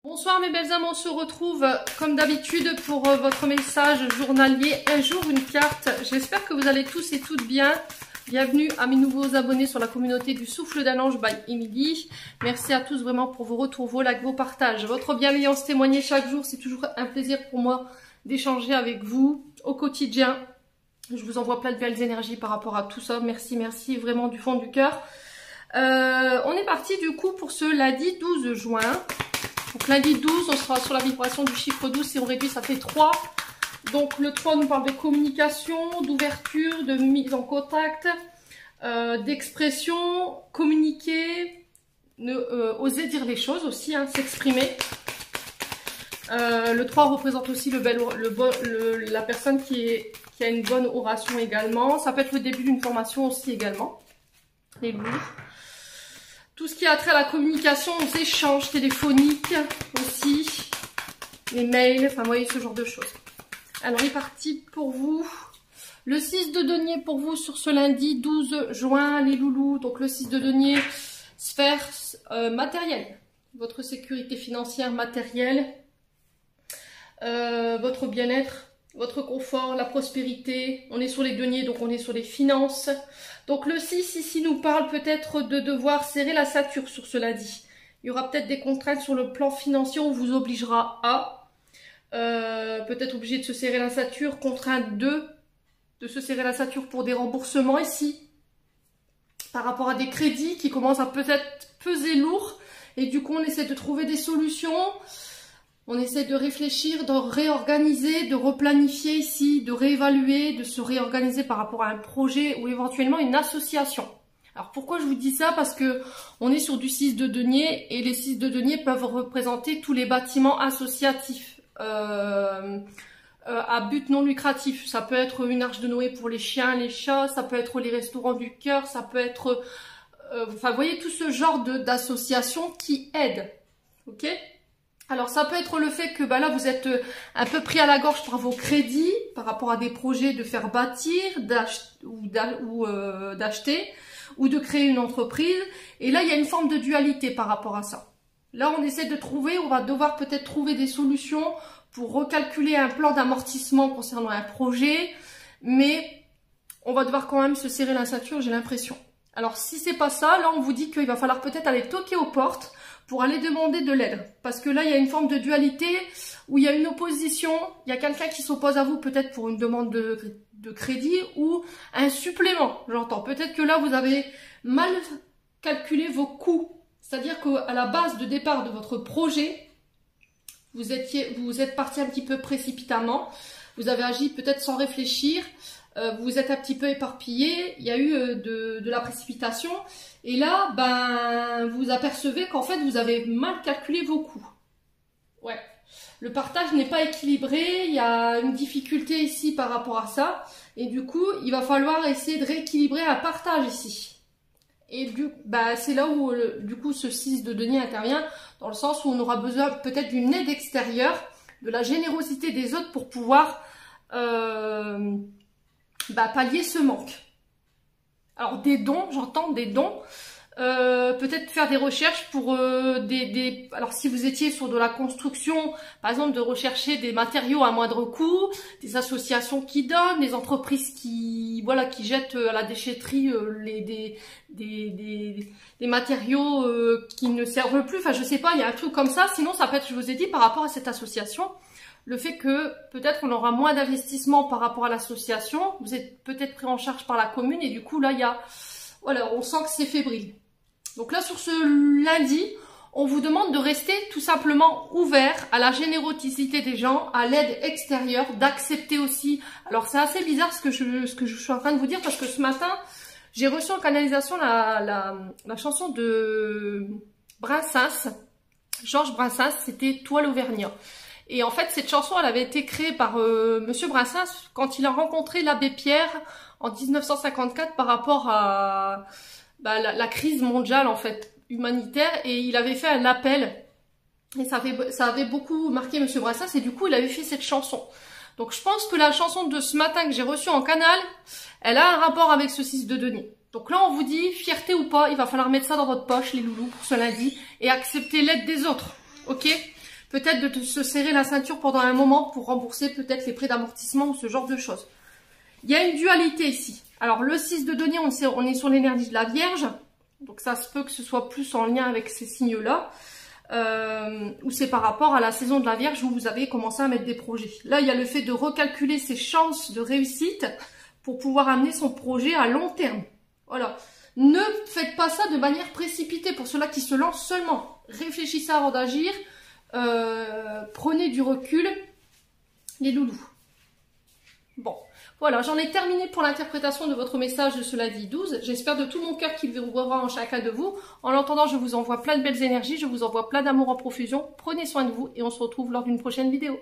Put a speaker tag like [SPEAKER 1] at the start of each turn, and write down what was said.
[SPEAKER 1] Bonsoir mes belles âmes, on se retrouve comme d'habitude pour votre message journalier, un jour une carte. J'espère que vous allez tous et toutes bien. Bienvenue à mes nouveaux abonnés sur la communauté du Souffle d'un Ange by Emily. Merci à tous vraiment pour vos retours, vos likes, vos partages, votre bienveillance témoignée chaque jour. C'est toujours un plaisir pour moi d'échanger avec vous au quotidien. Je vous envoie plein de belles énergies par rapport à tout ça. Merci, merci vraiment du fond du cœur. On est parti du coup pour ce lundi 12 juin. Donc lundi 12, on sera sur la vibration du chiffre 12. Si on réduit, ça fait 3. Donc le 3 nous parle de communication, d'ouverture, de mise en contact, d'expression, communiquer, oser dire les choses aussi, hein, s'exprimer. Le 3 représente aussi la personne qui a une bonne oration également. Ça peut être le début d'une formation aussi également. Les lourds. Tout ce qui a trait à la communication, aux échanges téléphoniques aussi, les mails, enfin vous voyez ce genre de choses. Alors, il est parti pour vous. Le 6 de denier pour vous sur ce lundi 12 juin, les loulous. Donc, le 6 de denier, sphère matérielle. Votre sécurité financière matérielle. Votre bien-être, votre confort, la prospérité. On est sur les deniers, donc on est sur les finances. Donc, le 6 ici nous parle peut-être de devoir serrer la ceinture sur ce lundi. Il y aura peut-être des contraintes sur le plan financier. On vous obligera à... peut-être obligé de se serrer la ceinture, contrainte de se serrer la ceinture pour des remboursements ici, par rapport à des crédits qui commencent à peut-être peser lourd, et du coup on essaie de trouver des solutions, on essaie de réfléchir, de réorganiser, de replanifier ici, de réévaluer, de se réorganiser par rapport à un projet ou éventuellement une association. Alors pourquoi je vous dis ça? Parce que on est sur du 6 de denier, et les 6 de denier peuvent représenter tous les bâtiments associatifs. À but non lucratif. Ça peut être une arche de Noé pour les chiens, les chats, ça peut être les restaurants du cœur, ça peut être... enfin, vous voyez tout ce genre d'associations qui aident. Ok? Alors, ça peut être le fait que bah, là, vous êtes un peu pris à la gorge par vos crédits, par rapport à des projets de faire bâtir, d'acheter, ou de créer une entreprise. Et là, il y a une forme de dualité par rapport à ça. Là, on essaie de trouver, on va devoir peut-être trouver des solutions pour recalculer un plan d'amortissement concernant un projet, mais on va devoir quand même se serrer la ceinture, j'ai l'impression. Alors, si c'est pas ça, là, on vous dit qu'il va falloir peut-être aller toquer aux portes pour aller demander de l'aide. Parce que là, il y a une forme de dualité où il y a une opposition, il y a quelqu'un qui s'oppose à vous peut-être pour une demande de crédit ou un supplément, j'entends. Peut-être que là, vous avez mal calculé vos coûts. C'est-à-dire qu'à la base de départ de votre projet, vous êtes parti un petit peu précipitamment, vous avez agi peut-être sans réfléchir, vous êtes un petit peu éparpillé, il y a eu de la précipitation, et là, ben, vous apercevez qu'en fait, vous avez mal calculé vos coûts. Ouais, le partage n'est pas équilibré, il y a une difficulté ici par rapport à ça, et du coup, il va falloir essayer de rééquilibrer un partage ici. Et bah, c'est là où du coup ce 6 de denier intervient, dans le sens où on aura besoin peut-être d'une aide extérieure, de la générosité des autres pour pouvoir pallier ce manque. Alors des dons, j'entends des dons, peut-être faire des recherches pour alors si vous étiez sur de la construction, par exemple de rechercher des matériaux à moindre coût, des associations qui donnent, des entreprises qui jettent à la déchetterie des matériaux qui ne servent plus, enfin je sais pas, il y a un truc comme ça. Sinon ça peut être, je vous ai dit, par rapport à cette association, le fait que peut-être on aura moins d'investissement par rapport à l'association, vous êtes peut-être pris en charge par la commune, et du coup là il y a, voilà, on sent que c'est fébrile. Donc là, sur ce lundi, on vous demande de rester tout simplement ouvert à la générosité des gens, à l'aide extérieure, d'accepter aussi. Alors c'est assez bizarre ce que je suis en train de vous dire, parce que ce matin, j'ai reçu en canalisation la chanson de Brassens, Georges Brassens, c'était Toi l'Auvergnat. Et en fait, cette chanson, elle avait été créée par Monsieur Brassens quand il a rencontré l'abbé Pierre en 1954 par rapport à la crise mondiale en fait humanitaire, et il avait fait un appel, et ça avait beaucoup marqué Monsieur Brassens, et du coup il avait fait cette chanson. Donc je pense que la chanson de ce matin que j'ai reçue en canal, elle a un rapport avec ce 6 de denier. Donc là on vous dit, fierté ou pas, il va falloir mettre ça dans votre poche les loulous pour ce lundi, et accepter l'aide des autres, ok? peut-être de se serrer la ceinture pendant un moment pour rembourser peut-être les prêts d'amortissement ou ce genre de choses. Il y a une dualité ici. Alors le 6 de denier, on est sur l'énergie de la Vierge, donc ça se peut que ce soit plus en lien avec ces signes-là, ou c'est par rapport à la saison de la Vierge où vous avez commencé à mettre des projets. Là, il y a le fait de recalculer ses chances de réussite pour pouvoir amener son projet à long terme. Voilà. Ne faites pas ça de manière précipitée pour ceux-là qui se lancent seulement. Réfléchissez avant d'agir. Prenez du recul, les loulous. Bon, voilà, j'en ai terminé pour l'interprétation de votre message de ce lundi 12. J'espère de tout mon cœur qu'il vous verra en chacun de vous. En l'entendant, je vous envoie plein de belles énergies, je vous envoie plein d'amour en profusion. Prenez soin de vous et on se retrouve lors d'une prochaine vidéo.